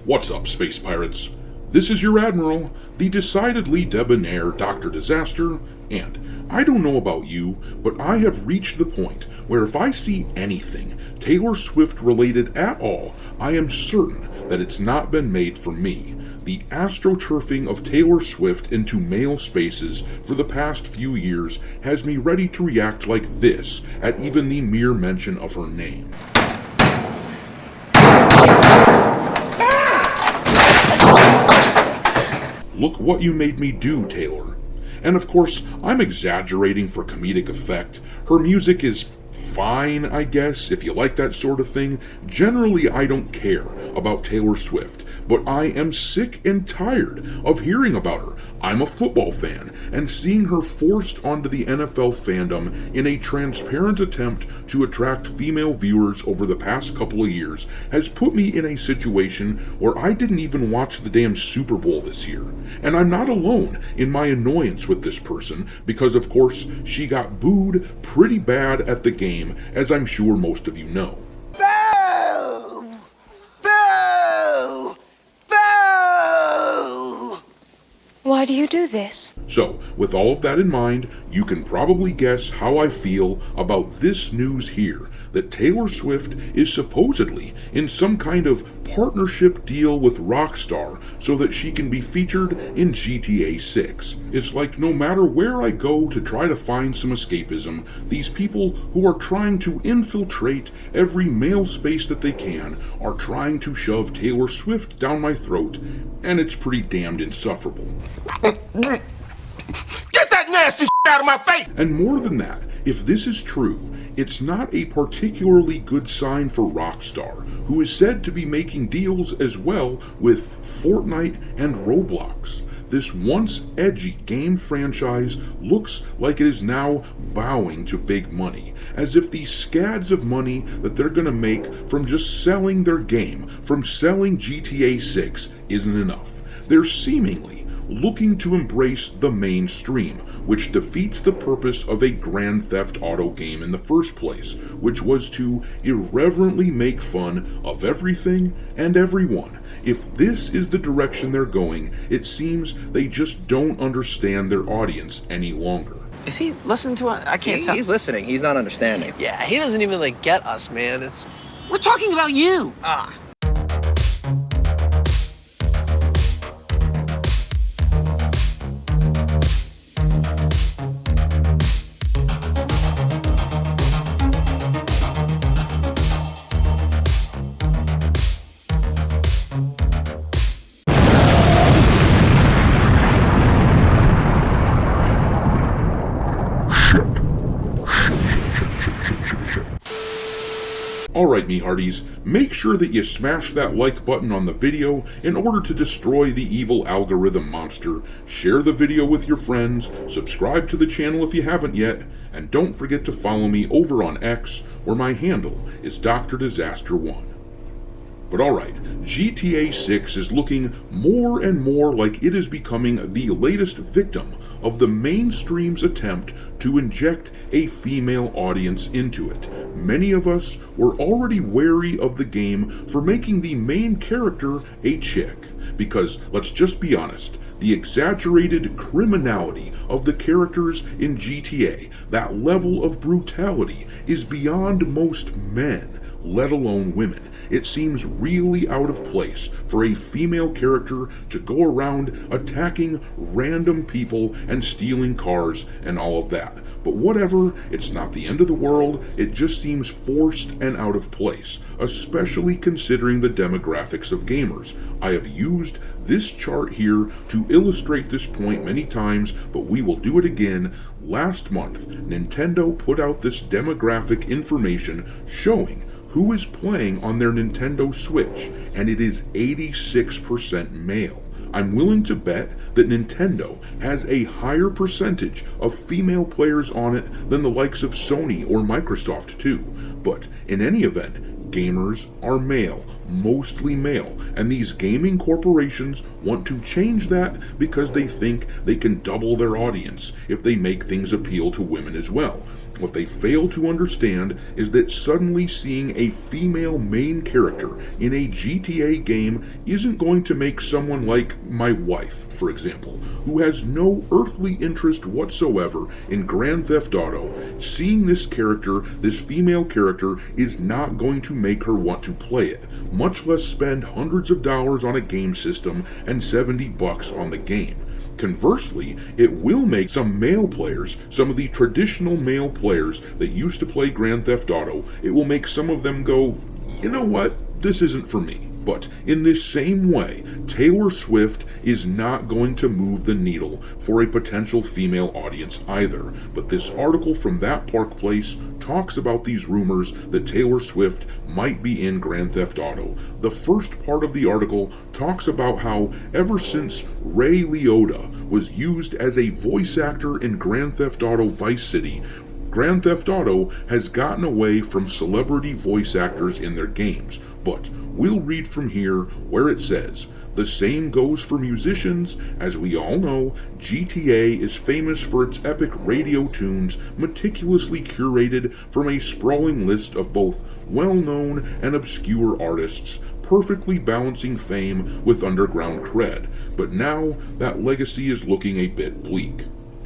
What's up, space pirates? This is your Admiral, the decidedly debonair Dr. Disaster, and I don't know about you, but I have reached the point where if I see anything Taylor Swift related at all, I am certain that it's not been made for me. The astroturfing of Taylor Swift into male spaces for the past few years has me ready to react like this at even the mere mention of her name. Look what you made me do, Taylor. And of course, I'm exaggerating for comedic effect. Her music is fine, I guess, if you like that sort of thing. Generally, I don't care about Taylor Swift, but I am sick and tired of hearing about her. I'm a football fan, and seeing her forced onto the NFL fandom in a transparent attempt to attract female viewers over the past couple of years has put me in a situation where I didn't even watch the damn Super Bowl this year. And I'm not alone in my annoyance with this person, because of course she got booed pretty bad at the game, as I'm sure most of you know. Boo! Boo! Boo! Why do you do this? So, with all of that in mind, you can probably guess how I feel about this news here, that Taylor Swift is supposedly in some kind of partnership deal with Rockstar so that she can be featured in GTA 6. It's like no matter where I go to try to find some escapism, these people who are trying to infiltrate every male space that they can are trying to shove Taylor Swift down my throat, and it's pretty damned insufferable. Get that nasty shit out of my face! And more than that, if this is true, it's not a particularly good sign for Rockstar, who is said to be making deals as well with Fortnite and Roblox. This once edgy game franchise looks like it is now bowing to big money, as if the scads of money that they're gonna make from just selling their game, from selling GTA 6, isn't enough. They're seemingly looking to embrace the mainstream, which defeats the purpose of a Grand Theft Auto game in the first place, which was to irreverently make fun of everything and everyone. If this is the direction they're going, it seems they just don't understand their audience any longer. Is he listening to us? I can't tell. He's listening. He's not understanding. Yeah, he doesn't even get us, man. We're talking about you! Alright, me hearties, make sure that you smash that like button on the video in order to destroy the evil algorithm monster, share the video with your friends, subscribe to the channel if you haven't yet, and don't forget to follow me over on X, where my handle is Dr. Disaster 1. But alright, GTA 6 is looking more and more like it is becoming the latest victim of the mainstream's attempt to inject a female audience into it. Many of us were already wary of the game for making the main character a chick, because let's just be honest, the exaggerated criminality of the characters in GTA, that level of brutality, is beyond most men, let alone women. It seems really out of place for a female character to go around attacking random people and stealing cars and all of that. But whatever, it's not the end of the world, it just seems forced and out of place, especially considering the demographics of gamers. I have used this chart here to illustrate this point many times, but we will do it again. Last month, Nintendo put out this demographic information showing who is playing on their Nintendo Switch, and it is 86% male. I'm willing to bet that Nintendo has a higher percentage of female players on it than the likes of Sony or Microsoft too. But in any event, gamers are male, mostly male, and these gaming corporations want to change that because they think they can double their audience if they make things appeal to women as well. What they fail to understand is that suddenly seeing a female main character in a GTA game isn't going to make someone like my wife, for example, who has no earthly interest whatsoever in Grand Theft Auto, seeing this character, this female character, is not going to make her want to play it, much less spend hundreds of dollars on a game system and $70 on the game. Conversely, it will make some male players, some of the traditional male players that used to play Grand Theft Auto, it will make some of them go, you know what, this isn't for me. But in this same way, Taylor Swift is not going to move the needle for a potential female audience either. But this article from That Park Place talks about these rumors that Taylor Swift might be in Grand Theft Auto. The first part of the article talks about how ever since Ray Liotta was used as a voice actor in Grand Theft Auto Vice City, Grand Theft Auto has gotten away from celebrity voice actors in their games. But we'll read from here where it says, the same goes for musicians. As we all know, GTA is famous for its epic radio tunes meticulously curated from a sprawling list of both well-known and obscure artists, perfectly balancing fame with underground cred. But now that legacy is looking a bit bleak.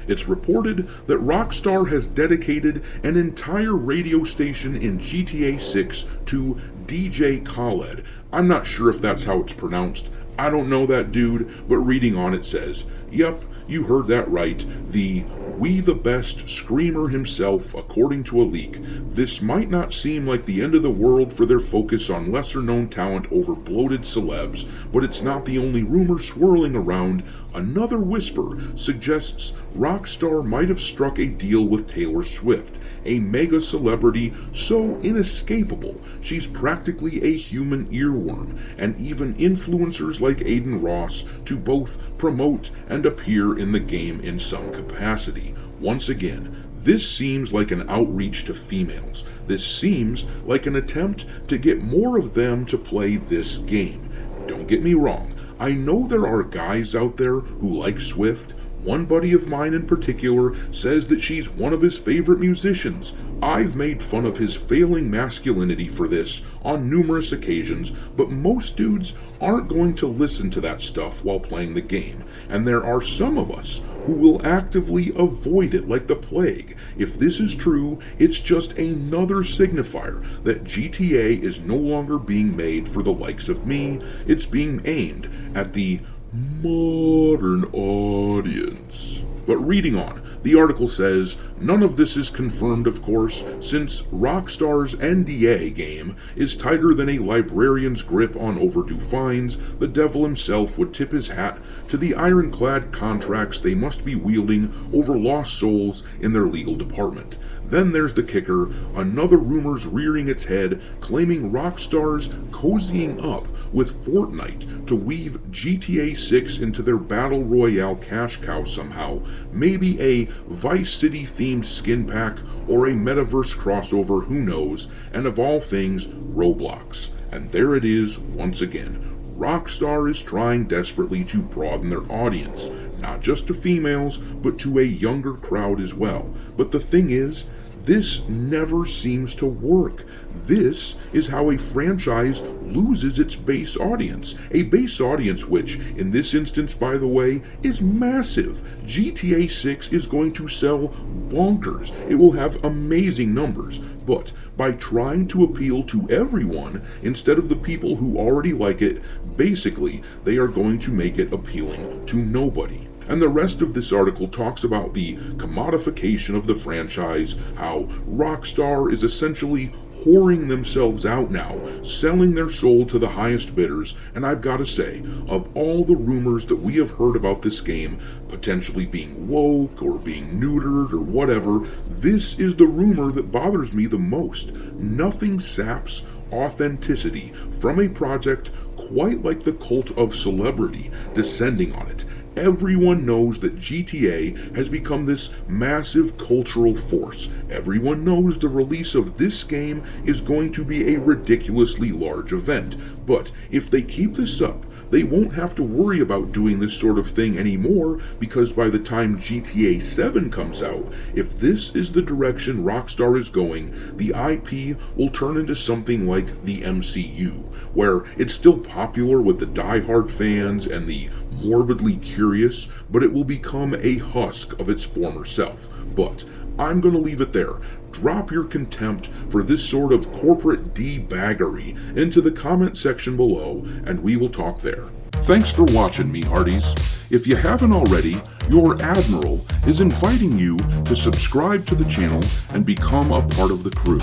It's reported that Rockstar has dedicated an entire radio station in GTA 6 to DJ Khaled. I'm not sure if that's how it's pronounced. I don't know that dude, but reading on it says, yep, you heard that right, the We the Best screamer himself, according to a leak. This might not seem like the end of the world for their focus on lesser-known talent over bloated celebs, but it's not the only rumor swirling around. Another whisper suggests Rockstar might have struck a deal with Taylor Swift, a mega celebrity so inescapable she's practically a human earworm, and even influencers like Aiden Ross to both promote and appear in the game in some capacity. Once again, this seems like an outreach to females. This seems like an attempt to get more of them to play this game. Don't get me wrong, I know there are guys out there who like Swift. One buddy of mine in particular says that she's one of his favorite musicians. I've made fun of his failing masculinity for this on numerous occasions, but most dudes aren't going to listen to that stuff while playing the game, and there are some of us who will actively avoid it like the plague. If this is true, it's just another signifier that GTA is no longer being made for the likes of me. It's being aimed at the modern audience. But reading on, the article says, none of this is confirmed, of course, since Rockstar's NDA game is tighter than a librarian's grip on overdue fines. The devil himself would tip his hat to the ironclad contracts they must be wielding over lost souls in their legal department. Then there's the kicker, another rumor's rearing its head, claiming Rockstar's cozying up with Fortnite to weave GTA 6 into their Battle Royale cash cow somehow, maybe a Vice City themed skin pack or a metaverse crossover, who knows, and of all things, Roblox. And there it is once again. Rockstar is trying desperately to broaden their audience, not just to females, but to a younger crowd as well. But the thing is, this never seems to work. This is how a franchise loses its base audience. A base audience which, in this instance, by the way, is massive. GTA 6 is going to sell bonkers. It will have amazing numbers. But by trying to appeal to everyone instead of the people who already like it, basically, they are going to make it appealing to nobody. And the rest of this article talks about the commodification of the franchise, how Rockstar is essentially whoring themselves out now, selling their soul to the highest bidders, and I've got to say, of all the rumors that we have heard about this game potentially being woke or being neutered or whatever, this is the rumor that bothers me the most. Nothing saps authenticity from a project quite like the cult of celebrity descending on it. Everyone knows that GTA has become this massive cultural force. Everyone knows the release of this game is going to be a ridiculously large event. But if they keep this up, they won't have to worry about doing this sort of thing anymore, because by the time GTA 7 comes out, if this is the direction Rockstar is going, the IP will turn into something like the MCU, where it's still popular with the die-hard fans and the morbidly curious, but it will become a husk of its former self. But I'm going to leave it there. Drop your contempt for this sort of corporate debaggery into the comment section below, and we will talk there. Thanks for watching, me hearties. If you haven't already, your Admiral is inviting you to subscribe to the channel and become a part of the crew.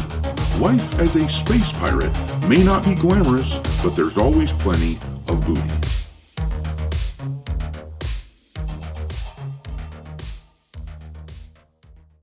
Life as a space pirate may not be glamorous, but there's always plenty of booty.